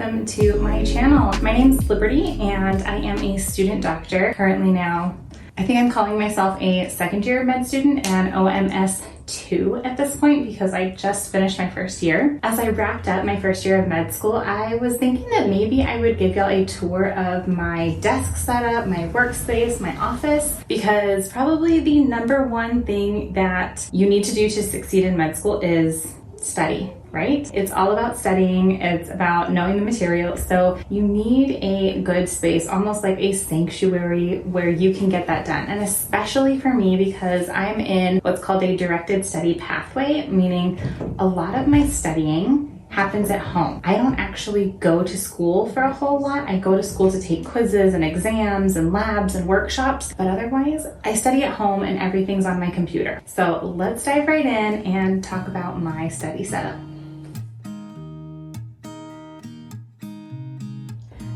welcome to my channel. My name's Liberty and I am a student doctor. Currently now, I think I'm calling myself a second year med student and OMS 2 at this point because I just finished my first year. As I wrapped up my first year of med school, I was thinking that maybe I would give y'all a tour of my desk setup, my workspace, my office, because probably the number one thing that you need to do to succeed in med school is study, right? It's all about studying. It's about knowing the material. So you need a good space, almost like a sanctuary where you can get that done. And especially for me, because I'm in what's called a directed study pathway, meaning a lot of my studying happens at home. I don't actually go to school for a whole lot. I go to school to take quizzes and exams and labs and workshops, but otherwise I study at home and everything's on my computer. So let's dive right in and talk about my study setup.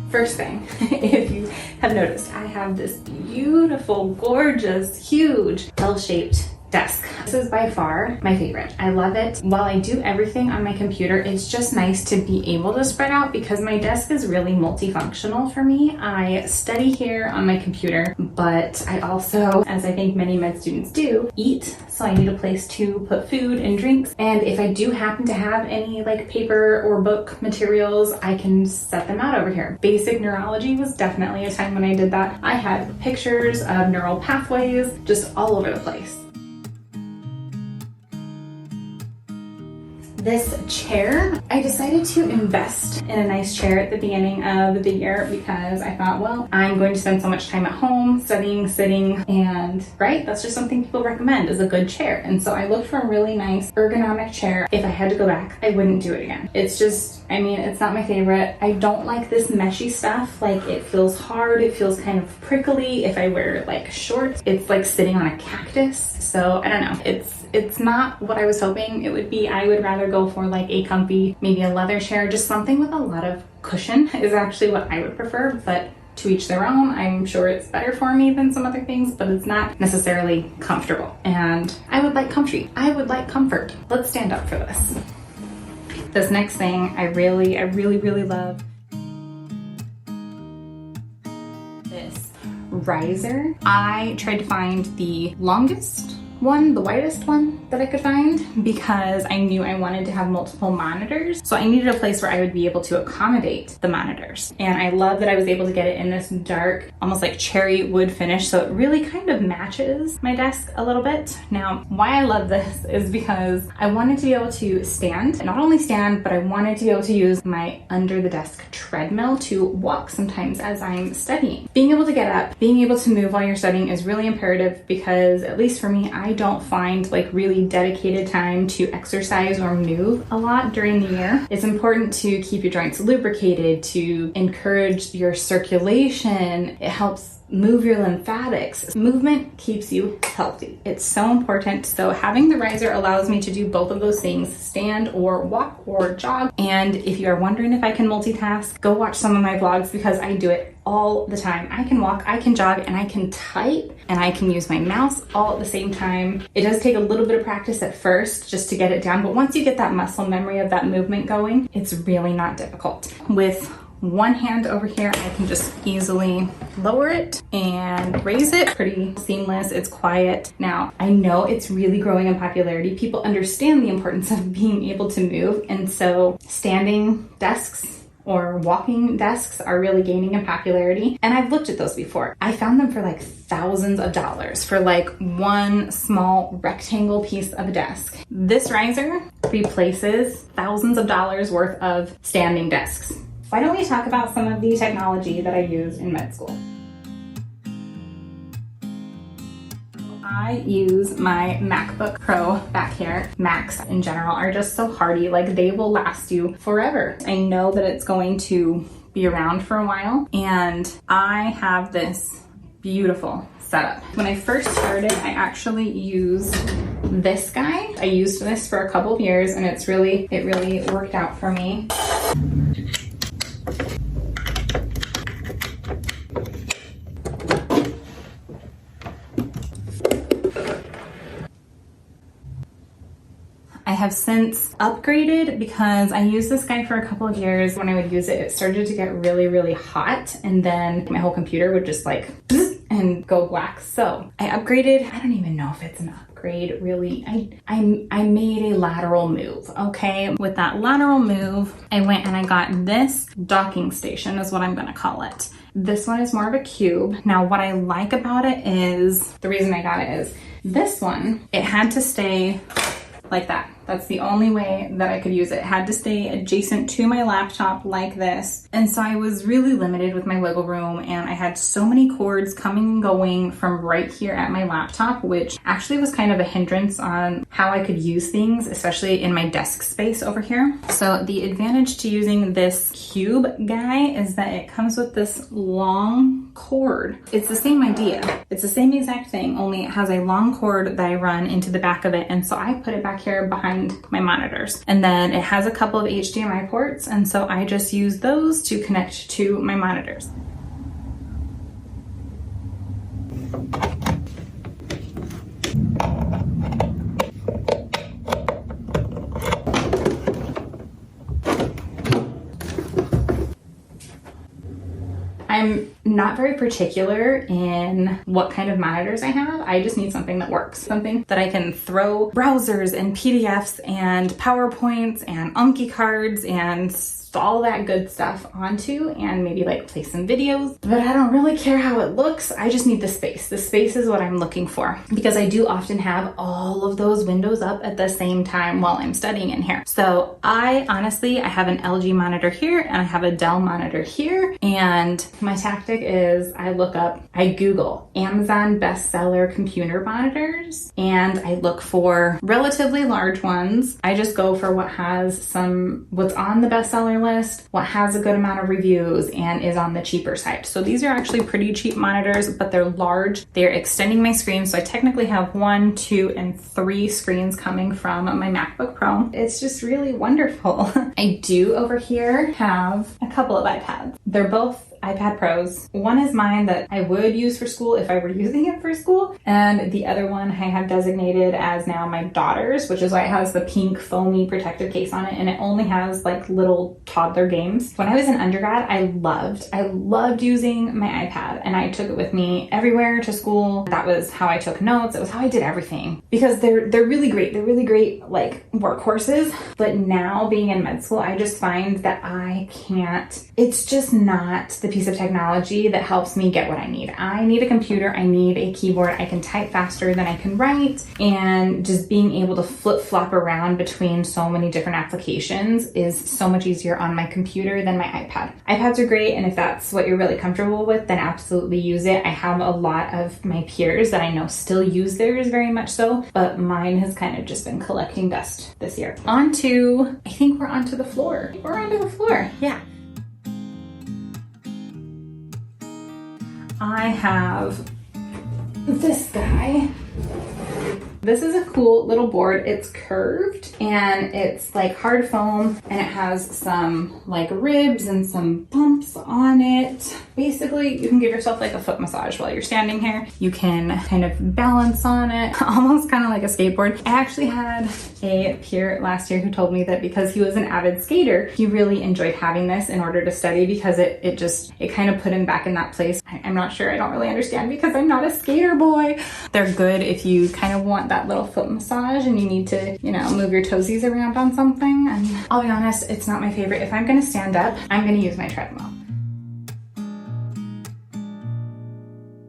First thing, if you have noticed, I have this beautiful, gorgeous, huge L-shaped desk. This is by far my favorite. I love it. While I do everything on my computer, it's just nice to be able to spread out because my desk is really multifunctional for me. I study here on my computer, but I also, as I think many med students do, eat. So I need a place to put food and drinks. And if I do happen to have any like paper or book materials, I can set them out over here. Basic neurology was definitely a time when I did that. I had pictures of neural pathways just all over the place. This chair, I decided to invest in a nice chair at the beginning of the year because I thought, well, I'm going to spend so much time at home studying, sitting, and right, that's just something people recommend is a good chair. And so I looked for a really nice ergonomic chair. If I had to go back, I wouldn't do it again. It's just, I mean, it's not my favorite. I don't like this meshy stuff. Like it feels hard. It feels kind of prickly. If I wear like shorts, it's like sitting on a cactus. So I don't know. It's not what I was hoping it would be. I would rather go for like a comfy, maybe a leather chair, just something with a lot of cushion is actually what I would prefer, but to each their own. I'm sure it's better for me than some other things, but it's not necessarily comfortable. And I would like comfy. I would like comfort. Let's stand up for this. This next thing I really love. This riser. I tried to find the longest one, the widest one that I could find because I knew I wanted to have multiple monitors. So I needed a place where I would be able to accommodate the monitors. And I love that I was able to get it in this dark, almost like cherry wood finish. So it really kind of matches my desk a little bit. Now, why I love this is because I wanted to be able to stand, and not only stand, but I wanted to be able to use my under the desk treadmill to walk sometimes as I'm studying. Being able to get up, being able to move while you're studying is really imperative because at least for me, I don't find like really dedicated time to exercise or move a lot during the year. It's important to keep your joints lubricated, to encourage your circulation. It helps move your lymphatics. Movement keeps you healthy. It's so important. So having the riser allows me to do both of those things, stand or walk or jog. And if you are wondering if I can multitask, go watch some of my vlogs because I do it all the time. I can walk, I can jog, and I can type, and I can use my mouse all at the same time. It does take a little bit of practice at first just to get it down, but once you get that muscle memory of that movement going, it's really not difficult. With one hand over here, I can just easily lower it and raise it. Pretty seamless, it's quiet. Now, I know it's really growing in popularity. People understand the importance of being able to move, and so standing desks or walking desks are really gaining in popularity. And I've looked at those before. I found them for like thousands of dollars for like one small rectangle piece of a desk. This riser replaces thousands of dollars worth of standing desks. Why don't we talk about some of the technology that I use in med school? I use my MacBook Pro back here. Macs in general are just so hardy, like they will last you forever. I know that it's going to be around for a while, and I have this beautiful setup. When I first started, I actually used this guy. I used this for a couple of years, and it really worked out for me. have since upgraded because I used this guy for a couple of years. When I would use it, it started to get really, really hot, and then my whole computer would just like and go black. So I upgraded. I don't even know if it's an upgrade really. I made a lateral move, okay? With that lateral move, I went and I got this docking station is what I'm gonna call it. This one is more of a cube. Now what I like about it is, the reason I got it is this one, it had to stay like that. That's the only way that I could use it. It had to stay adjacent to my laptop like this. And so I was really limited with my wiggle room, and I had so many cords coming and going from right here at my laptop, which actually was kind of a hindrance on how I could use things, especially in my desk space over here. So the advantage to using this cube guy is that it comes with this long cord. It's the same idea. It's the same exact thing, only it has a long cord that I run into the back of it. And so I put it back here behind my monitors. And then it has a couple of HDMI ports, and so I just use those to connect to my monitors. I'm not very particular in what kind of monitors I have. I just need something that works. Something that I can throw browsers and PDFs and PowerPoints and Anki cards and all that good stuff onto, and maybe like play some videos. But I don't really care how it looks. I just need the space. The space is what I'm looking for, because I do often have all of those windows up at the same time while I'm studying in here. So I have an LG monitor here and I have a Dell monitor here. And my tactic is I Google Amazon bestseller computer monitors, and I look for relatively large ones. I just go for what's on the bestseller list, what has a good amount of reviews and is on the cheaper side. So these are actually pretty cheap monitors, but they're large. They're extending my screen. So I technically have 1, 2, and 3 screens coming from my MacBook Pro. It's just really wonderful. I do over here have a couple of iPads. They're both iPad Pros. One is mine that I would use for school if I were using it for school, and the other one I have designated as now my daughter's, which is why it has the pink foamy protective case on it, and it only has like little toddler games. When I was in undergrad, I loved using my iPad, and I took it with me everywhere to school. That was how I took notes. It was how I did everything, because they're really great. They're really great like workhorses. But now being in med school, I just find that it's just not the piece of technology that helps me get what I need. I need a computer, I need a keyboard, I can type faster than I can write, and just being able to flip-flop around between so many different applications is so much easier on my computer than my iPad. iPads are great, and if that's what you're really comfortable with, then absolutely use it. I have a lot of my peers that I know still use theirs very much so, but mine has kind of just been collecting dust this year. I think we're onto the floor. We're onto the floor, yeah. I have this guy. This is a cool little board. It's curved and it's like hard foam, and it has some like ribs and some bumps on it. Basically, you can give yourself like a foot massage while you're standing here. You can kind of balance on it, almost kind of like a skateboard. I actually had a peer last year who told me that because he was an avid skater, he really enjoyed having this in order to study, because it kind of put him back in that place. I'm not sure, I don't really understand because I'm not a skater boy. They're good if you kind of want that little foot massage and you need to, move your toesies around on something. And I'll be honest, it's not my favorite. If I'm gonna stand up, I'm gonna use my treadmill.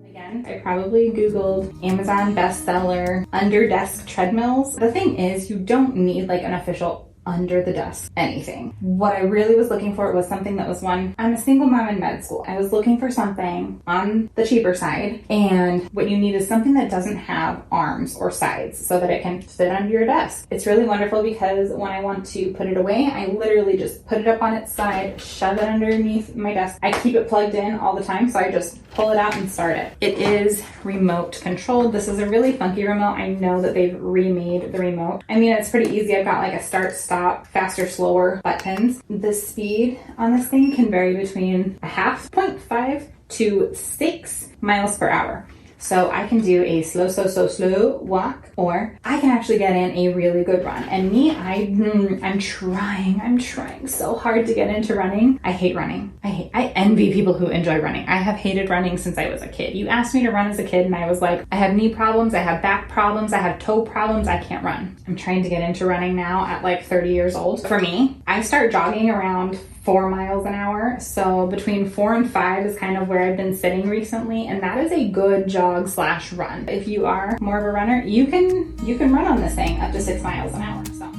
Again, I probably Googled Amazon bestseller under desk treadmills. The thing is, you don't need like an official under the desk anything. What I really was looking for was something that was I'm a single mom in med school. I was looking for something on the cheaper side, and what you need is something that doesn't have arms or sides so that it can fit under your desk. It's really wonderful because when I want to put it away, I literally just put it up on its side, shove it underneath my desk. I keep it plugged in all the time, so I just pull it out and start it. It is remote controlled. This is a really funky remote. I know that they've remade the remote. I mean, it's pretty easy. I've got like a start, stop, faster, slower buttons. The speed on this thing can vary between 0.5 to 6 miles per hour. So I can do a slow walk, or I can actually get in a really good run. And me, I'm trying so hard to get into running. I hate running. I envy people who enjoy running. I have hated running since I was a kid. You asked me to run as a kid and I was like, I have knee problems, I have back problems, I have toe problems, I can't run. I'm trying to get into running now at like 30 years old. For me, I start jogging around 4 miles an hour. So between 4 and 5 is kind of where I've been sitting recently. And that is a good jog/run. If you are more of a runner, you can run on this thing up to 6 miles an hour. So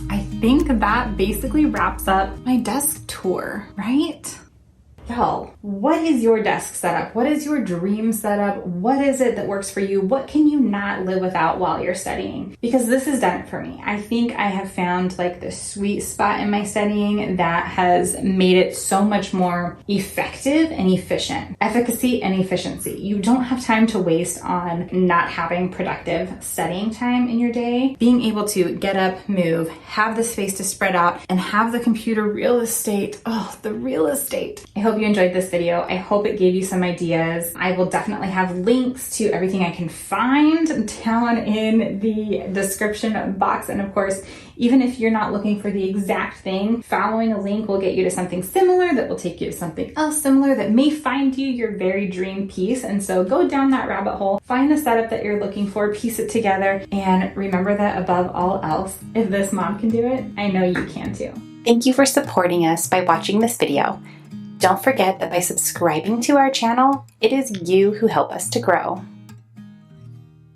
I think that basically wraps up my desk tour, right? Y'all, what is your desk setup? What is your dream setup? What is it that works for you? What can you not live without while you're studying? Because this has done it for me. I think I have found like the sweet spot in my studying that has made it so much more effective and efficient. Efficacy and efficiency. You don't have time to waste on not having productive studying time in your day. Being able to get up, move, have the space to spread out, and have the computer real estate. Oh, the real estate. I hope you enjoyed this video. I hope it gave you some ideas. I will definitely have links to everything I can find down in the description box. And of course, even if you're not looking for the exact thing, following a link will get you to something similar that will take you to something else similar that may find you your very dream piece. And so go down that rabbit hole, find the setup that you're looking for, piece it together, and remember that above all else, if this mom can do it, I know you can too. Thank you for supporting us by watching this video. Don't forget that by subscribing to our channel, it is you who help us to grow.